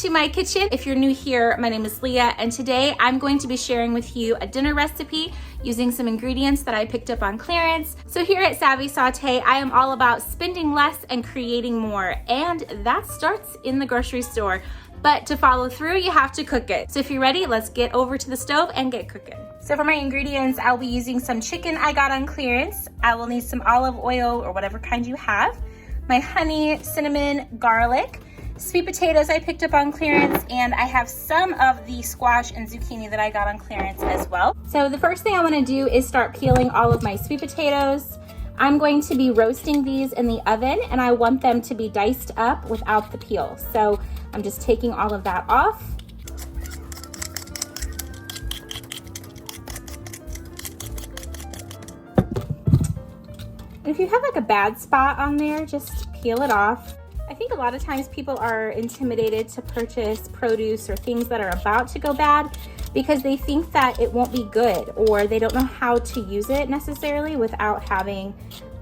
to my kitchen. If you're new here, my name is Leah, and today I'm going to be sharing with you a dinner recipe using some ingredients that I picked up on clearance. So here at Savvy Saute, I am all about spending less and creating more, and that starts in the grocery store. But to follow through, you have to cook it. So if you're ready, let's get over to the stove and get cooking. So for my ingredients, I'll be using some chicken I got on clearance. I will need some olive oil or whatever kind you have, my honey, cinnamon, garlic, sweet potatoes I picked up on clearance, and I have some of the squash and zucchini that I got on clearance as well. So the first thing I want to do is start peeling all of my sweet potatoes. I'm going to be roasting these in the oven, and I want them to be diced up without the peel. So I'm just taking all of that off. And if you have like a bad spot on there, just peel it off. I think a lot of times people are intimidated to purchase produce or things that are about to go bad because they think that it won't be good, or they don't know how to use it necessarily without having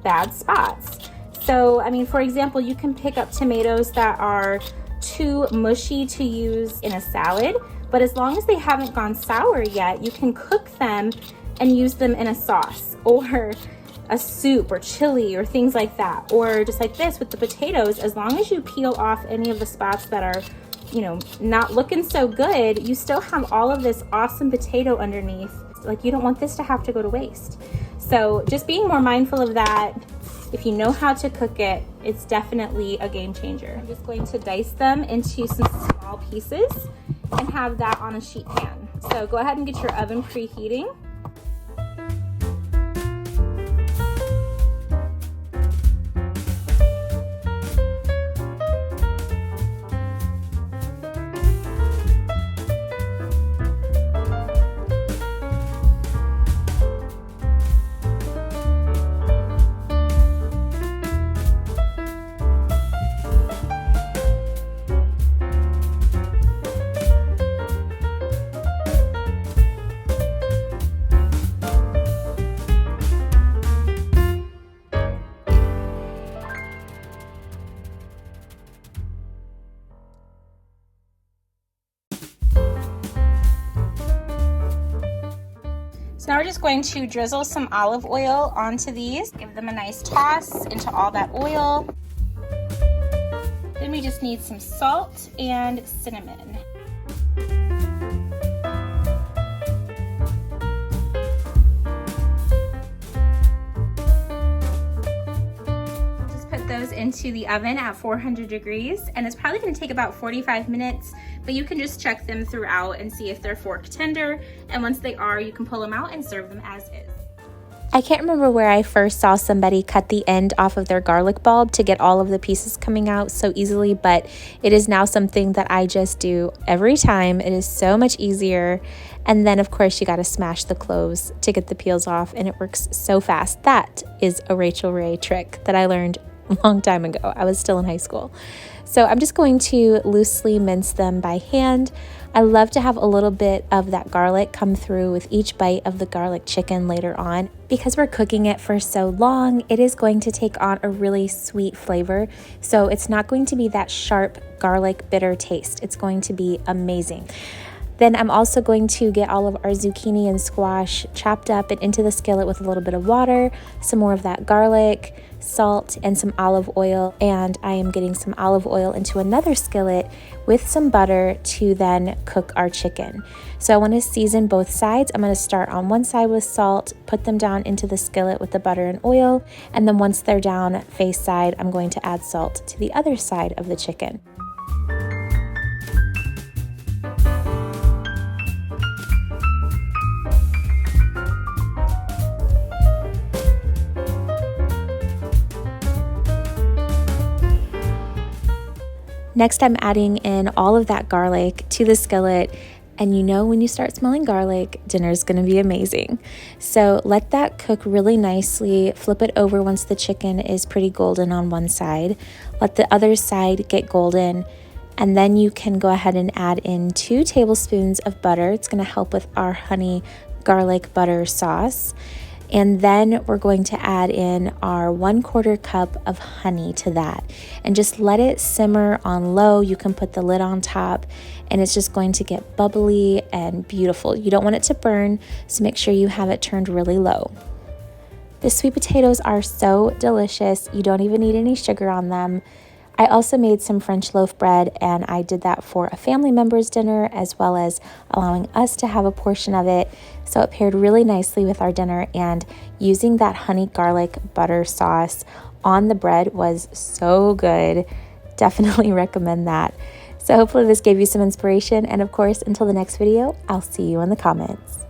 bad spots. So, I mean, for example, you can pick up tomatoes that are too mushy to use in a salad, but as long as they haven't gone sour yet, you can cook them and use them in a sauce or a soup or chili or things like that. Or just like this with the potatoes, as long as you peel off any of the spots that are, you know, not looking so good, you still have all of this awesome potato underneath. Like, you don't want this to have to go to waste. So just being more mindful of that. If you know how to cook it, it's definitely a game changer. I'm just going to dice them into some small pieces and have that on a sheet pan. So go ahead and get your oven preheating. So now we're just going to drizzle some olive oil onto these, give them a nice toss into all that oil. Then we just need some salt and cinnamon. Just put those into the oven at 400 degrees, and it's probably going to take about 45 minutes, but you can just check them throughout and see if they're fork tender, and once they are, you can pull them out and serve them as is. I can't remember where I first saw somebody cut the end off of their garlic bulb to get all of the pieces coming out so easily, but it is now something that I just do every time. It is so much easier. And then of course you got to smash the cloves to get the peels off, and it works so fast. That is a Rachel Ray trick that I learned a long time ago. I was still in high school. So I'm just going to loosely mince them by hand. I love to have a little bit of that garlic come through with each bite of the garlic chicken later on. Because we're cooking it for so long, it is going to take on a really sweet flavor. So it's not going to be that sharp garlic bitter taste. It's going to be amazing. Then I'm also going to get all of our zucchini and squash chopped up and into the skillet with a little bit of water, some more of that garlic, salt, and some olive oil. And I am getting some olive oil into another skillet with some butter to then cook our chicken. So I want to season both sides. I'm going to start on one side with salt, put them down into the skillet with the butter and oil, and then once they're down face side, I'm going to add salt to the other side of the chicken. Next, I'm adding in all of that garlic to the skillet, and you know when you start smelling garlic, dinner's gonna be amazing. So let that cook really nicely. Flip it over once the chicken is pretty golden on one side. Let the other side get golden, and then you can go ahead and add in 2 tablespoons of butter. It's gonna help with our honey garlic butter sauce. And then we're going to add in our 1/4 cup of honey to that and just let it simmer on low. You can put the lid on top and it's just going to get bubbly and beautiful. You don't want it to burn, so make sure you have it turned really low. The sweet potatoes are so delicious. You don't even need any sugar on them. I also made some French loaf bread, and I did that for a family member's dinner as well as allowing us to have a portion of it. So it paired really nicely with our dinner, and using that honey garlic butter sauce on the bread was so good. Definitely recommend that. So hopefully this gave you some inspiration, and of course, until the next video, I'll see you in the comments.